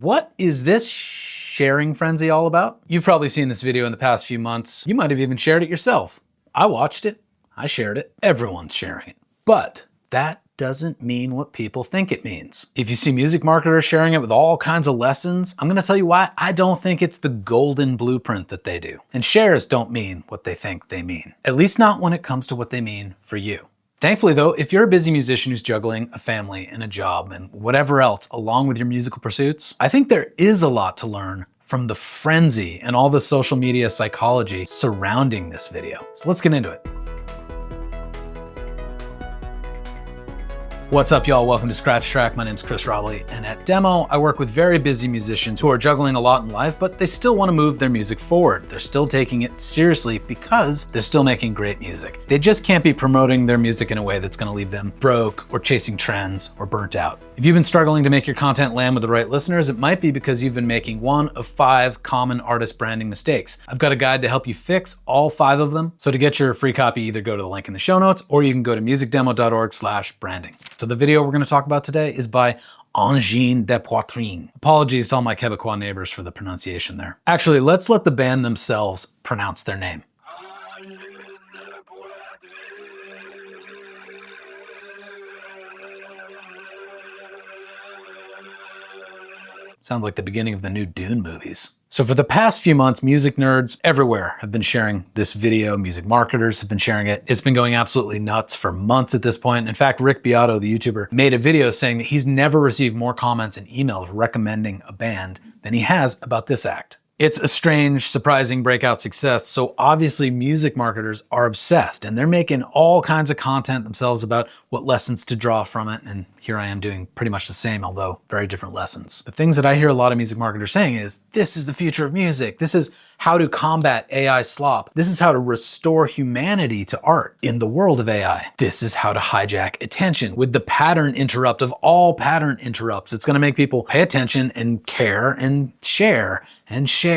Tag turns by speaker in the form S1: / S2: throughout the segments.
S1: What is this sharing frenzy all about? You've probably seen this video in the past few months. You might have even shared it yourself. I watched it, I shared it, everyone's sharing it. But that doesn't mean what people think it means. If you see music marketers sharing it with all kinds of lessons, I'm gonna tell you why I don't think it's the golden blueprint that they do. And shares don't mean what they think they mean. At least not when it comes to what they mean for you. Thankfully though, if you're a busy musician who's juggling a family and a job and whatever else along with your musical pursuits, I think there is a lot to learn from the frenzy and all the social media psychology surrounding this video. So let's get into it. What's up, y'all? Welcome to Scratch Track. My name's Chris Robley, and at Demo, I work with very busy musicians who are juggling a lot in life, but they still want to move their music forward. They're still taking it seriously because they're still making great music. They just can't be promoting their music in a way that's going to leave them broke or chasing trends or burnt out. If you've been struggling to make your content land with the right listeners, it might be because you've been making one of 5 common artist branding mistakes. I've got a guide to help you fix all 5 of them. So to get your free copy, either go to the link in the show notes or you can go to musicdemo.org/branding. So the video we're going to talk about today is by Angine de Poitrine. Apologies to all my Quebecois neighbors for the pronunciation there. Actually, let's let the band themselves pronounce their name. Sounds like the beginning of the new Dune movies. So for the past few months, music nerds everywhere have been sharing this video. Music marketers have been sharing it. It's been going absolutely nuts for months at this point. In fact, Rick Beato, the YouTuber, made a video saying that he's never received more comments and emails recommending a band than he has about this act. It's a strange, surprising breakout success, so obviously music marketers are obsessed and they're making all kinds of content themselves about what lessons to draw from it, and here I am doing pretty much the same, although very different lessons. The things that I hear a lot of music marketers saying is, this is the future of music, this is how to combat AI slop, this is how to restore humanity to art in the world of AI, this is how to hijack attention with the pattern interrupt of all pattern interrupts. It's gonna make people pay attention and care and share and share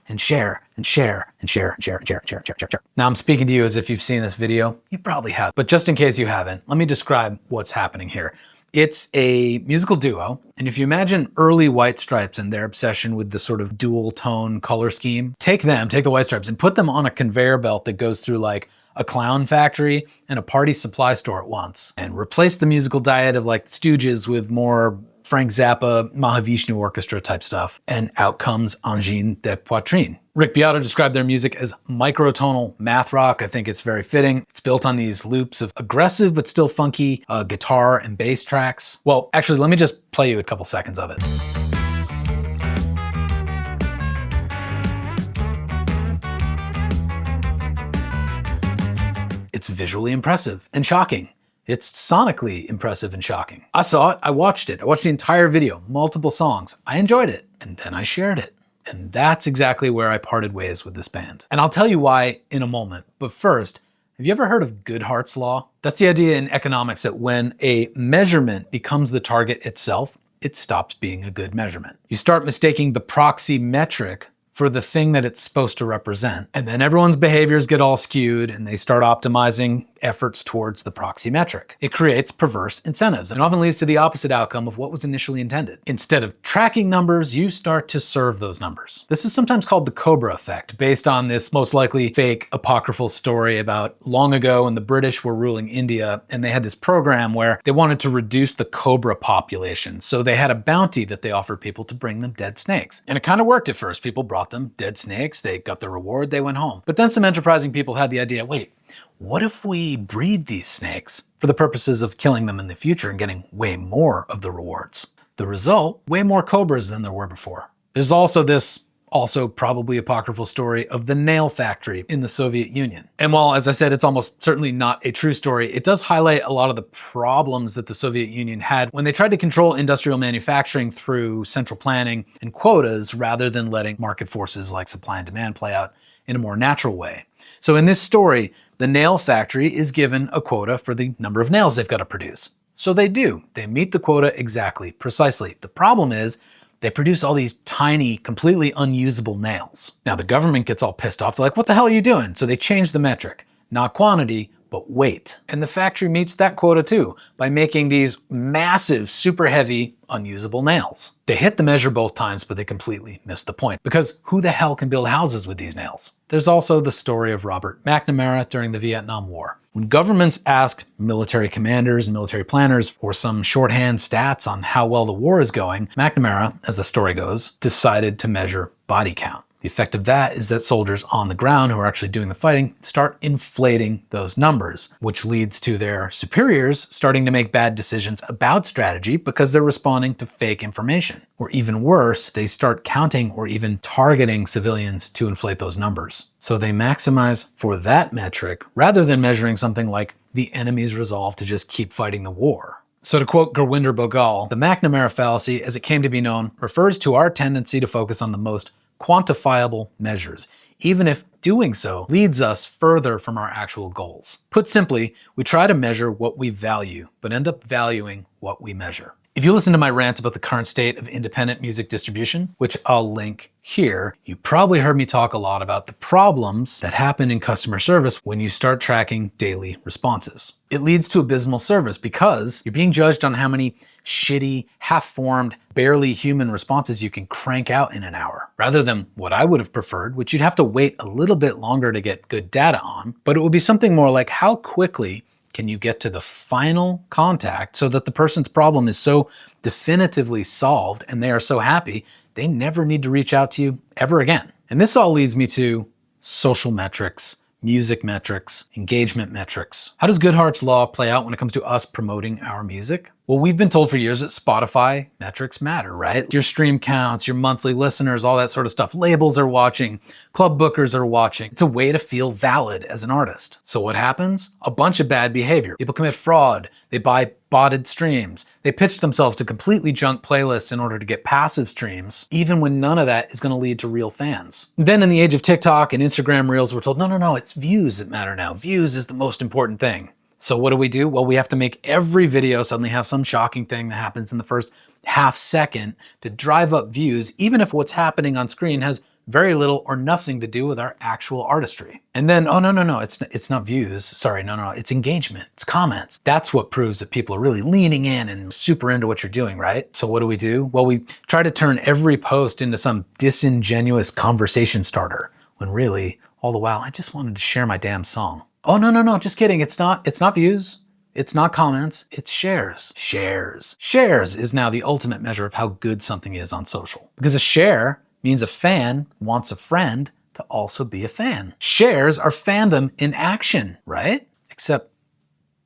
S1: and share and share and share and share and share and share and share and share. Now I'm speaking to you as if you've seen this video. You probably have, but just in case you haven't, let me describe what's happening here. It's a musical duo, and if you imagine early White Stripes and their obsession with the sort of dual tone color scheme, take the White Stripes and put them on a conveyor belt that goes through like a clown factory and a party supply store at once, and replace the musical diet of like Stooges with more Frank Zappa, Mahavishnu Orchestra type stuff, and out comes Angine de Poitrine. Rick Beato described their music as microtonal math rock. I think it's very fitting. It's built on these loops of aggressive but still funky guitar and bass tracks. Well, actually, let me just play you a couple seconds of it. It's visually impressive and shocking. It's sonically impressive and shocking. I saw it, I watched it. I watched the entire video, multiple songs. I enjoyed it, and then I shared it. And that's exactly where I parted ways with this band. And I'll tell you why in a moment. But first, have you ever heard of Goodhart's law? That's the idea in economics that when a measurement becomes the target itself, it stops being a good measurement. You start mistaking the proxy metric for the thing that it's supposed to represent. And then everyone's behaviors get all skewed and they start optimizing efforts towards the proxy metric. It creates perverse incentives and often leads to the opposite outcome of what was initially intended. Instead of tracking numbers, you start to serve those numbers. This is sometimes called the Cobra Effect, based on this most likely fake apocryphal story about long ago when the British were ruling India and they had this program where they wanted to reduce the cobra population. So they had a bounty that they offered people to bring them dead snakes. And it kind of worked at first. People brought them dead snakes, they got the reward, they went home. But then some enterprising people had the idea, wait, what if we breed these snakes for the purposes of killing them in the future and getting way more of the rewards? The result, way more cobras than there were before. There's also this probably apocryphal story of the nail factory in the Soviet Union. And while, as I said, it's almost certainly not a true story, it does highlight a lot of the problems that the Soviet Union had when they tried to control industrial manufacturing through central planning and quotas rather than letting market forces like supply and demand play out in a more natural way. So in this story, the nail factory is given a quota for the number of nails they've got to produce. So they do. They meet the quota exactly, precisely. The problem is they produce all these tiny, completely unusable nails. Now the government gets all pissed off. They're like, what the hell are you doing? So they change the metric. Not quantity, but weight. And the factory meets that quota too by making these massive, super heavy, unusable nails. They hit the measure both times, but they completely missed the point, because who the hell can build houses with these nails? There's also the story of Robert McNamara during the Vietnam War. When governments asked military commanders and military planners for some shorthand stats on how well the war is going, McNamara, as the story goes, decided to measure body count. The effect of that is that soldiers on the ground who are actually doing the fighting start inflating those numbers, which leads to their superiors starting to make bad decisions about strategy because they're responding to fake information. Or even worse, they start counting or even targeting civilians to inflate those numbers. So they maximize for that metric rather than measuring something like the enemy's resolve to just keep fighting the war. So to quote Gurwinder Bhogal, the McNamara Fallacy, as it came to be known, refers to our tendency to focus on the most quantifiable measures, even if doing so leads us further from our actual goals. Put simply, we try to measure what we value, but end up valuing what we measure. If you listen to my rant about the current state of independent music distribution, which I'll link here, you probably heard me talk a lot about the problems that happen in customer service when you start tracking daily responses. It leads to abysmal service because you're being judged on how many shitty, half-formed, barely human responses you can crank out in an hour, rather than what I would have preferred, which you'd have to wait a little bit longer to get good data on, but it would be something more like how quickly can you get to the final contact so that the person's problem is so definitively solved and they are so happy they never need to reach out to you ever again. And this all leads me to social metrics, music metrics, engagement metrics. How does Goodhart's law play out when it comes to us promoting our music? Well, we've been told for years that Spotify metrics matter, right? Your stream counts, your monthly listeners, all that sort of stuff. Labels are watching, club bookers are watching. It's a way to feel valid as an artist. So what happens? A bunch of bad behavior. People commit fraud. They buy botted streams. They pitch themselves to completely junk playlists in order to get passive streams, even when none of that is going to lead to real fans. Then in the age of TikTok and Instagram Reels, we're told, no, it's views that matter now. Views is the most important thing. So what do? Well, we have to make every video suddenly have some shocking thing that happens in the first half second to drive up views, even if what's happening on screen has very little or nothing to do with our actual artistry. And then, oh, no, it's not views. Sorry, no, it's engagement, it's comments. That's what proves that people are really leaning in and super into what you're doing, right? So what do? Well, we try to turn every post into some disingenuous conversation starter, when really, all the while, I just wanted to share my damn song. Oh, no, just kidding. It's not views. It's not comments, it's shares. Shares is now the ultimate measure of how good something is on social. Because a share means a fan wants a friend to also be a fan. Shares are fandom in action, right? Except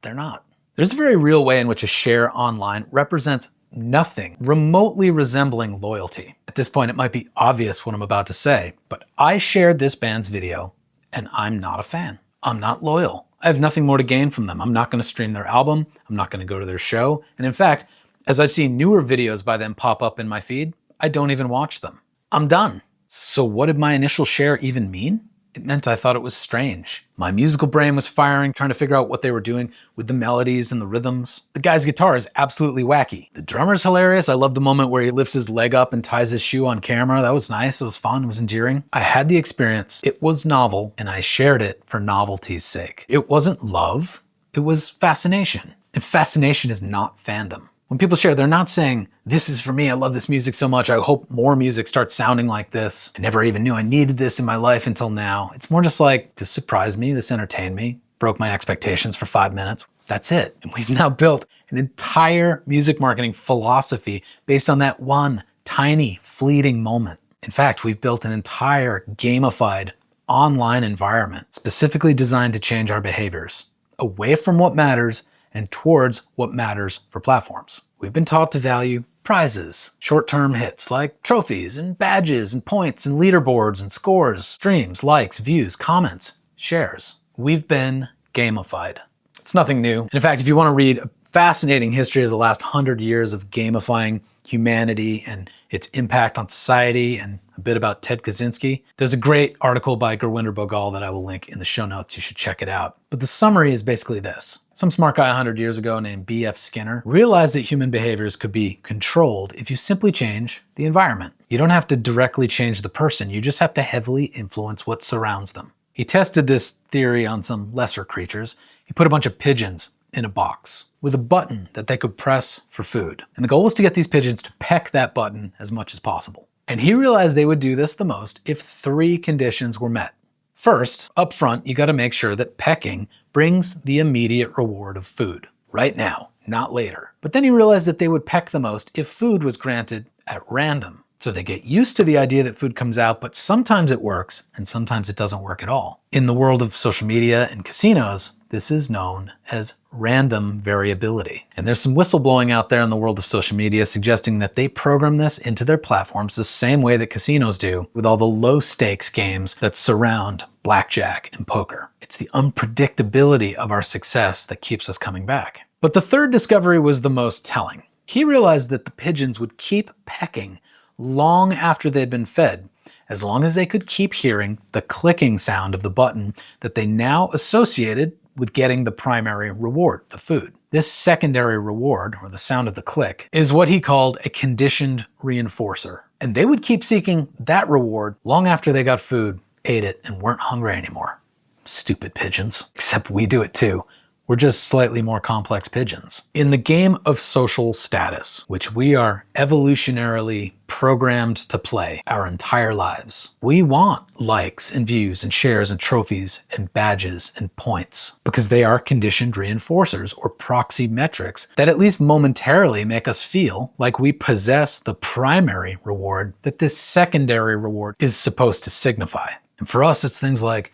S1: they're not. There's a very real way in which a share online represents nothing remotely resembling loyalty. At this point, it might be obvious what I'm about to say, but I shared this band's video and I'm not a fan. I'm not loyal. I have nothing more to gain from them. I'm not going to stream their album. I'm not going to go to their show. And in fact, as I've seen newer videos by them pop up in my feed, I don't even watch them. I'm done. So what did my initial share even mean? It meant I thought it was strange. My musical brain was firing, trying to figure out what they were doing with the melodies and the rhythms. The guy's guitar is absolutely wacky. The drummer's hilarious. I love the moment where he lifts his leg up and ties his shoe on camera. That was nice. It was fun. It was endearing. I had the experience. It was novel, and I shared it for novelty's sake. It wasn't love. It was fascination. And fascination is not fandom. When people share, they're not saying, this is for me, I love this music so much, I hope more music starts sounding like this. I never even knew I needed this in my life until now. It's more just like, this surprised me, this entertained me, broke my expectations for 5 minutes. That's it. And we've now built an entire music marketing philosophy based on that one tiny, fleeting moment. In fact, we've built an entire gamified online environment specifically designed to change our behaviors away from what matters and towards what matters for platforms. We've been taught to value prizes, short-term hits like trophies and badges and points and leaderboards and scores, streams, likes, views, comments, shares. We've been gamified. It's nothing new. And in fact, if you want to read a fascinating history of the last 100 years of gamifying humanity and its impact on society and a bit about Ted Kaczynski, there's a great article by Gurwinder Bhogal that I will link in the show notes. You should check it out. But the summary is basically this. Some smart guy 100 years ago named B.F. Skinner realized that human behaviors could be controlled if you simply change the environment. You don't have to directly change the person, you just have to heavily influence what surrounds them. He tested this theory on some lesser creatures. He put a bunch of pigeons in a box with a button that they could press for food. And the goal was to get these pigeons to peck that button as much as possible. And he realized they would do this the most if 3 conditions were met. First, up front, you gotta make sure that pecking brings the immediate reward of food. Right now, not later. But then he realized that they would peck the most if food was granted at random. So they get used to the idea that food comes out, but sometimes it works and sometimes it doesn't work at all. In the world of social media and casinos, this is known as random variability. And there's some whistleblowing out there in the world of social media suggesting that they program this into their platforms the same way that casinos do with all the low stakes games that surround blackjack and poker. It's the unpredictability of our success that keeps us coming back. But the third discovery was the most telling. He realized that the pigeons would keep pecking long after they'd been fed, as long as they could keep hearing the clicking sound of the button that they now associated with getting the primary reward, the food. This secondary reward, or the sound of the click, is what he called a conditioned reinforcer. And they would keep seeking that reward long after they got food, ate it, and weren't hungry anymore. Stupid pigeons. Except we do it too. We're just slightly more complex pigeons. In the game of social status, which we are evolutionarily programmed to play our entire lives, we want likes and views and shares and trophies and badges and points because they are conditioned reinforcers or proxy metrics that at least momentarily make us feel like we possess the primary reward that this secondary reward is supposed to signify. And for us, it's things like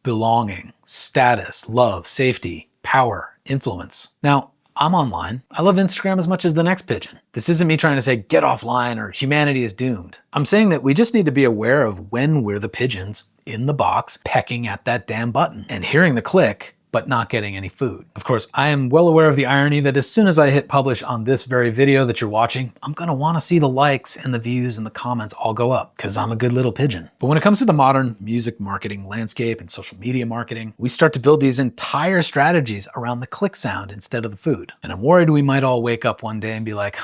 S1: belonging, status, love, safety, power, influence. Now, I'm online. I love Instagram as much as the next pigeon. This isn't me trying to say get offline or humanity is doomed. I'm saying that we just need to be aware of when we're the pigeons in the box pecking at that damn button and hearing the click, but not getting any food. Of course, I am well aware of the irony that as soon as I hit publish on this very video that you're watching, I'm gonna wanna see the likes and the views and the comments all go up because I'm a good little pigeon. But when it comes to the modern music marketing landscape and social media marketing, we start to build these entire strategies around the click sound instead of the food. And I'm worried we might all wake up one day and be like,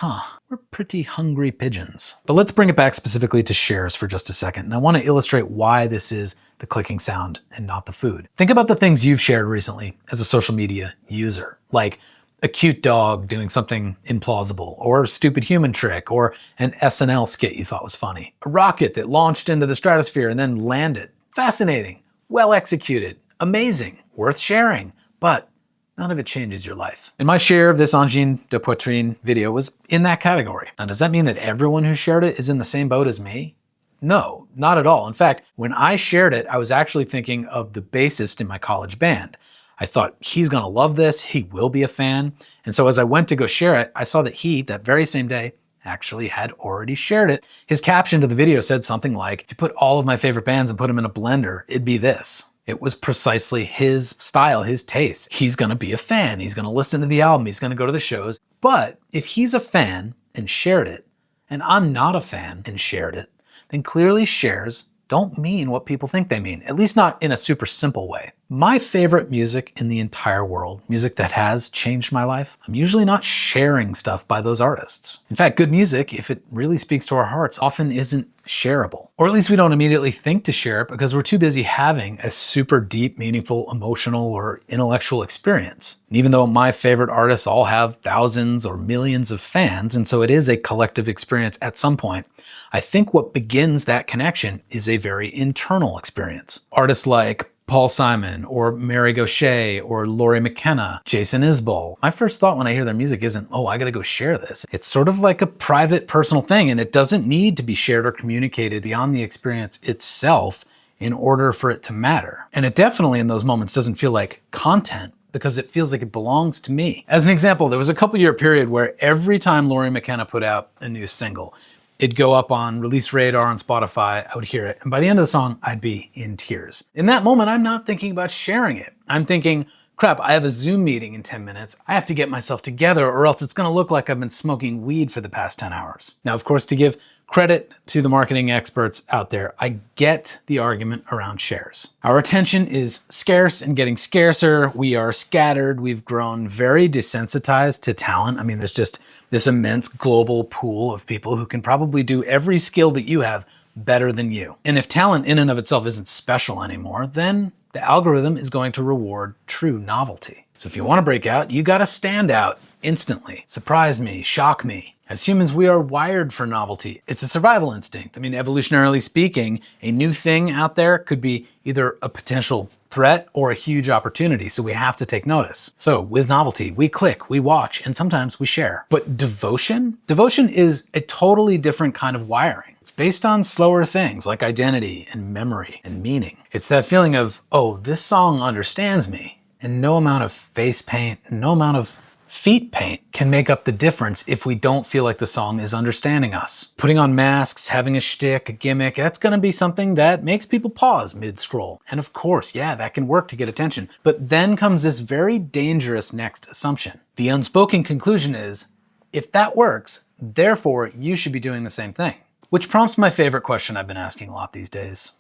S1: we're pretty hungry pigeons. But let's bring it back specifically to shares for just a second. And I want to illustrate why this is the clicking sound and not the food. Think about the things you've shared recently as a social media user, like a cute dog doing something implausible, or a stupid human trick, or an SNL skit you thought was funny. A rocket that launched into the stratosphere and then landed. Fascinating, well executed, amazing, worth sharing, but none of it changes your life. And my share of this Angine de Poitrine video was in that category. Now, does that mean that everyone who shared it is in the same boat as me? No, not at all. In fact, when I shared it, I was actually thinking of the bassist in my college band. I thought, he's gonna love this, he will be a fan. And so as I went to go share it, I saw that he, that very same day, actually had already shared it. His caption to the video said something like, if you put all of my favorite bands and put them in a blender, it'd be this. It was precisely his style, his taste. He's gonna be a fan, he's gonna listen to the album, he's gonna go to the shows. But if he's a fan and shared it, and I'm not a fan and shared it, then clearly shares don't mean what people think they mean, at least not in a super simple way. My favorite music in the entire world, music that has changed my life, I'm usually not sharing stuff by those artists. In fact, good music, if it really speaks to our hearts, often isn't shareable. Or at least we don't immediately think to share it because we're too busy having a super deep, meaningful, emotional, or intellectual experience. And even though my favorite artists all have thousands or millions of fans, and so it is a collective experience at some point, I think what begins that connection is a very internal experience. Artists like Paul Simon, or Mary Gauthier, or Laurie McKenna, Jason Isbell. My first thought when I hear their music isn't, oh, I gotta go share this. It's sort of like a private, personal thing, and it doesn't need to be shared or communicated beyond the experience itself in order for it to matter. And it definitely in those moments doesn't feel like content, because it feels like it belongs to me. As an example, there was a couple-year period where every time Laurie McKenna put out a new single, it'd go up on Release Radar on Spotify, I would hear it, and by the end of the song, I'd be in tears. In that moment, I'm not thinking about sharing it. I'm thinking, crap, I have a Zoom meeting in 10 minutes. I have to get myself together or else it's gonna look like I've been smoking weed for the past 10 hours. Now, of course, to give credit to the marketing experts out there, I get the argument around shares. Our attention is scarce and getting scarcer. We are scattered. We've grown very desensitized to talent. I mean, there's just this immense global pool of people who can probably do every skill that you have better than you. And if talent in and of itself isn't special anymore, then the algorithm is going to reward true novelty. So if you want to break out, you got to stand out instantly. Surprise me, shock me. As humans, we are wired for novelty. It's a survival instinct. I mean, evolutionarily speaking, a new thing out there could be either a potential threat or a huge opportunity, so we have to take notice. So with novelty, we click, we watch, and sometimes we share. But devotion? Devotion is a totally different kind of wiring. It's based on slower things like identity and memory and meaning. It's that feeling of, oh, this song understands me. And no amount of face paint, no amount of feet paint can make up the difference if we don't feel like the song is understanding us. Putting on masks, having a shtick, a gimmick, that's gonna be something that makes people pause mid-scroll. And of course, yeah, that can work to get attention. But then comes this very dangerous next assumption. The unspoken conclusion is, if that works, therefore you should be doing the same thing. Which prompts my favorite question I've been asking a lot these days.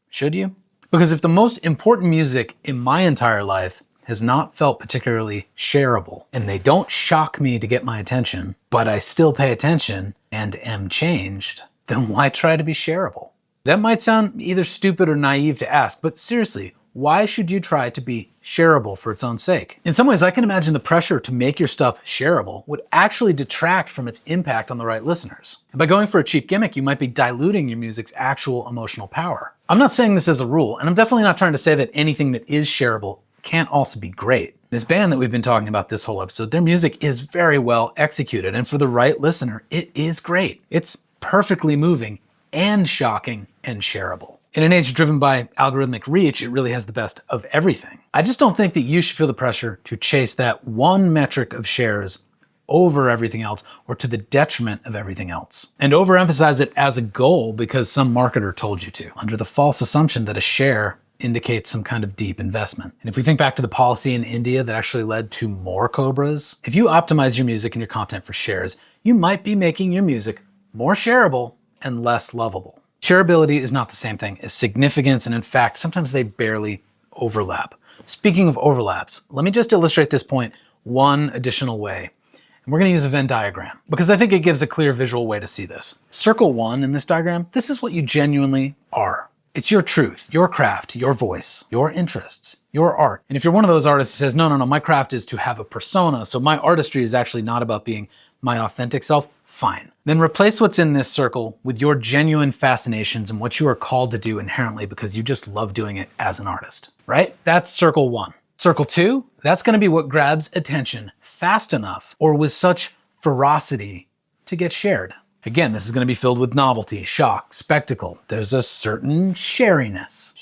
S1: Should you? Because if the most important music in my entire life has not felt particularly shareable, and they don't shock me to get my attention, but I still pay attention and am changed, then why try to be shareable? That might sound either stupid or naive to ask, but seriously, why should you try to be shareable for its own sake? In some ways, I can imagine the pressure to make your stuff shareable would actually detract from its impact on the right listeners. And by going for a cheap gimmick, you might be diluting your music's actual emotional power. I'm not saying this as a rule, and I'm definitely not trying to say that anything that is shareable can't also be great. This band that we've been talking about this whole episode, their music is very well executed, and for the right listener, it is great. It's perfectly moving and shocking and shareable. In an age driven by algorithmic reach, it really has the best of everything. I just don't think that you should feel the pressure to chase that one metric of shares over everything else or to the detriment of everything else. And overemphasize it as a goal because some marketer told you to, under the false assumption that a share indicates some kind of deep investment. And if we think back to the policy in India that actually led to more Cobras, if you optimize your music and your content for shares, you might be making your music more shareable and less lovable. Shareability is not the same thing as significance, and in fact, sometimes they barely overlap. Speaking of overlaps, let me just illustrate this point one additional way. And we're gonna use a Venn diagram because I think it gives a clear visual way to see this. Circle 1 in this diagram, this is what you genuinely are. It's your truth, your craft, your voice, your interests, your art. And if you're one of those artists who says, no, my craft is to have a persona, so my artistry is actually not about being my authentic self, fine. Then replace what's in this circle with your genuine fascinations and what you are called to do inherently because you just love doing it as an artist, right? That's circle 1. Circle 2, that's gonna be what grabs attention fast enough or with such ferocity to get shared. Again, this is going to be filled with novelty, shock, spectacle. There's a certain shariness.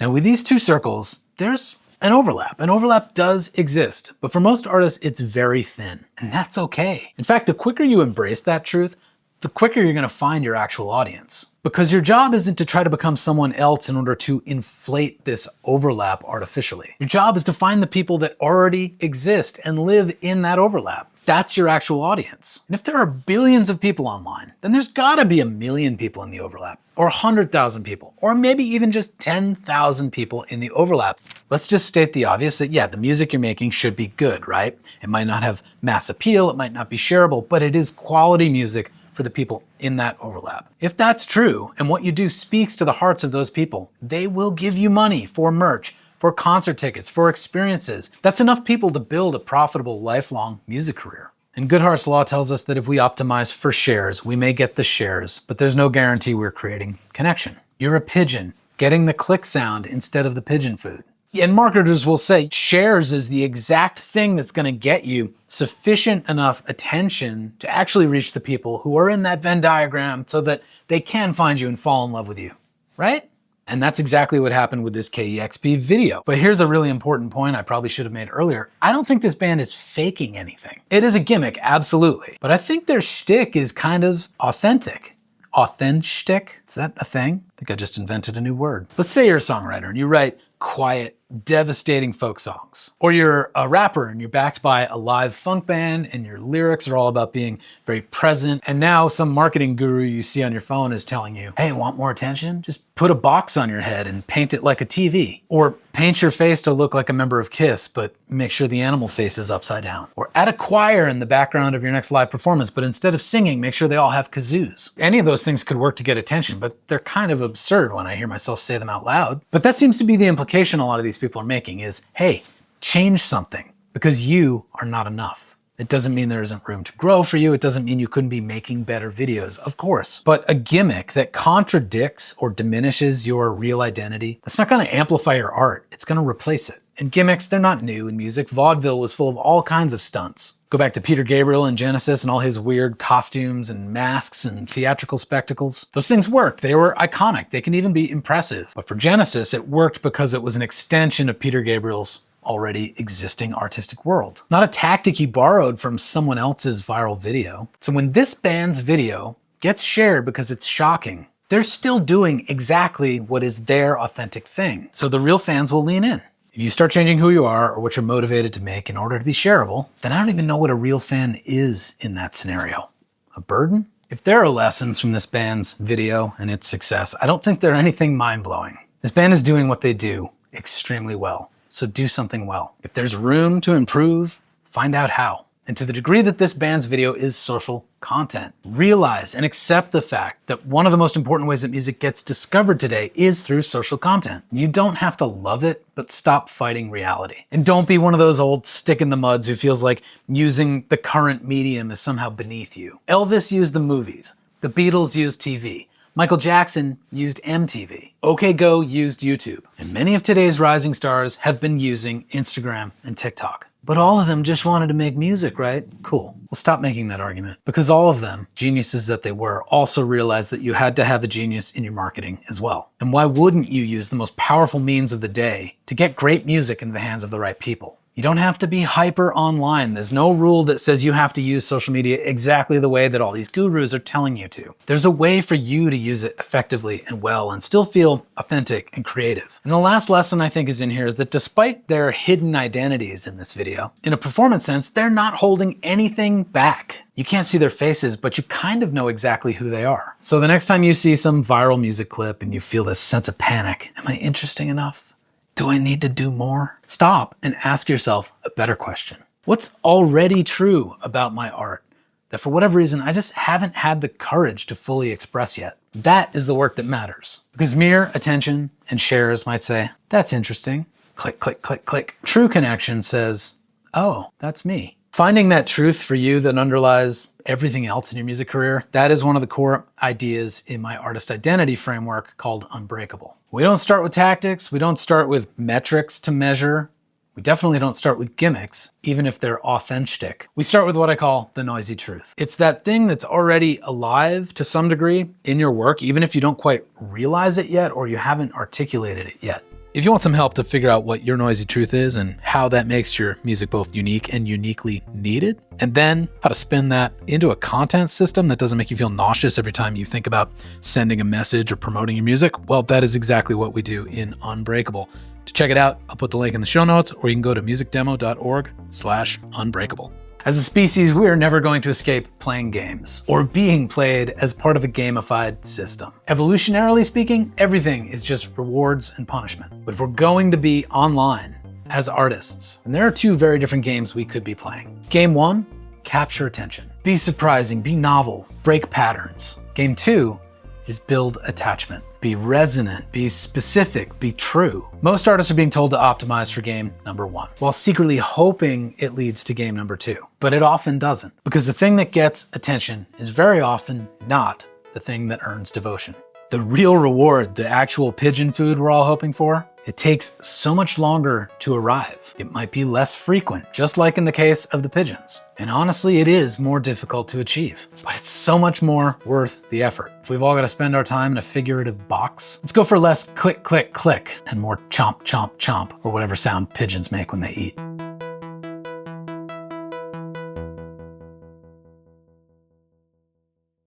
S1: Now with these two circles, there's an overlap. An overlap does exist, but for most artists, it's very thin, and that's okay. In fact, the quicker you embrace that truth, the quicker you're going to find your actual audience. Because your job isn't to try to become someone else in order to inflate this overlap artificially. Your job is to find the people that already exist and live in that overlap. That's your actual audience. And if there are billions of people online, then there's gotta be 1 million people in the overlap, or 100,000 people, or maybe even just 10,000 people in the overlap. Let's just state the obvious that yeah, the music you're making should be good, right? It might not have mass appeal, it might not be shareable, but it is quality music for the people in that overlap. If that's true, and what you do speaks to the hearts of those people, they will give you money for merch, for concert tickets, for experiences. That's enough people to build a profitable, lifelong music career. And Goodhart's law tells us that if we optimize for shares, we may get the shares, but there's no guarantee we're creating connection. You're a pigeon, getting the click sound instead of the pigeon food. And marketers will say shares is the exact thing that's gonna get you sufficient enough attention to actually reach the people who are in that Venn diagram so that they can find you and fall in love with you, right? And that's exactly what happened with this KEXP video. But here's a really important point I probably should have made earlier. I don't think this band is faking anything. It is a gimmick, absolutely. But I think their shtick is kind of authentic. Authentschtick, is that a thing? I think I just invented a new word. Let's say you're a songwriter and you write quiet, devastating folk songs. Or you're a rapper and you're backed by a live funk band and your lyrics are all about being very present. And now some marketing guru you see on your phone is telling you, hey, want more attention? Just put a box on your head and paint it like a TV. Or paint your face to look like a member of Kiss, but make sure the animal face is upside down. Or add a choir in the background of your next live performance, but instead of singing, make sure they all have kazoos. Any of those things could work to get attention, but they're kind of absurd when I hear myself say them out loud. But that seems to be the implication a lot of these people are making is, hey, change something because you are not enough. It doesn't mean there isn't room to grow for you. It doesn't mean you couldn't be making better videos, of course. But a gimmick that contradicts or diminishes your real identity, that's not gonna amplify your art. It's gonna replace it. And gimmicks, they're not new in music. Vaudeville was full of all kinds of stunts. Go back to Peter Gabriel and Genesis and all his weird costumes and masks and theatrical spectacles. Those things worked. They were iconic. They can even be impressive. But for Genesis, it worked because it was an extension of Peter Gabriel's already existing artistic world. Not a tactic he borrowed from someone else's viral video. So when this band's video gets shared because it's shocking, they're still doing exactly what is their authentic thing. So the real fans will lean in. If you start changing who you are or what you're motivated to make in order to be shareable, then I don't even know what a real fan is in that scenario. A burden? If there are lessons from this band's video and its success, I don't think they're anything mind-blowing. This band is doing what they do extremely well. So do something well. If there's room to improve, find out how. And to the degree that this band's video is social content, realize and accept the fact that one of the most important ways that music gets discovered today is through social content. You don't have to love it, but stop fighting reality. And don't be one of those old stick-in-the-muds who feels like using the current medium is somehow beneath you. Elvis used the movies. The Beatles used TV. Michael Jackson used MTV. OK Go used YouTube. And many of today's rising stars have been using Instagram and TikTok. But all of them just wanted to make music, right? Cool. Well, stop making that argument. Because all of them, geniuses that they were, also realized that you had to have a genius in your marketing as well. And why wouldn't you use the most powerful means of the day to get great music into the hands of the right people? You don't have to be hyper online. There's no rule that says you have to use social media exactly the way that all these gurus are telling you to. There's a way for you to use it effectively and well and still feel authentic and creative. And the last lesson I think is in here is that despite their hidden identities in this video, in a performance sense, they're not holding anything back. You can't see their faces, but you kind of know exactly who they are. So the next time you see some viral music clip and you feel this sense of panic, am I interesting enough? Do I need to do more? Stop and ask yourself a better question. What's already true about my art that for whatever reason I just haven't had the courage to fully express yet? That is the work that matters. Because mere attention and shares might say, that's interesting. Click, click, click, click. True connection says, oh, that's me. Finding that truth for you that underlies everything else in your music career, that is one of the core ideas in my artist identity framework called Unbreakable. We don't start with tactics. We don't start with metrics to measure. We definitely don't start with gimmicks, even if they're Authentschtick. We start with what I call the noisy truth. It's that thing that's already alive to some degree in your work, even if you don't quite realize it yet or you haven't articulated it yet. If you want some help to figure out what your noisy truth is and how that makes your music both unique and uniquely needed, and then how to spin that into a content system that doesn't make you feel nauseous every time you think about sending a message or promoting your music, well, that is exactly what we do in Unbreakable. To check it out, I'll put the link in the show notes, or you can go to musicdemo.org/unbreakable. As a species, we are never going to escape playing games or being played as part of a gamified system. Evolutionarily speaking, everything is just rewards and punishment. But if we're going to be online as artists, then there are two very different games we could be playing. Game one, capture attention. Be surprising, be novel, break patterns. Game two is build attachment. Be resonant, be specific, be true. Most artists are being told to optimize for game number one, while secretly hoping it leads to game number two. But it often doesn't, because the thing that gets attention is very often not the thing that earns devotion. The real reward, the actual pigeon food we're all hoping for, it takes so much longer to arrive. It might be less frequent, just like in the case of the pigeons. And honestly, it is more difficult to achieve, but it's so much more worth the effort. If we've all got to spend our time in a figurative box, let's go for less click, click, click, and more chomp, chomp, chomp, or whatever sound pigeons make when they eat.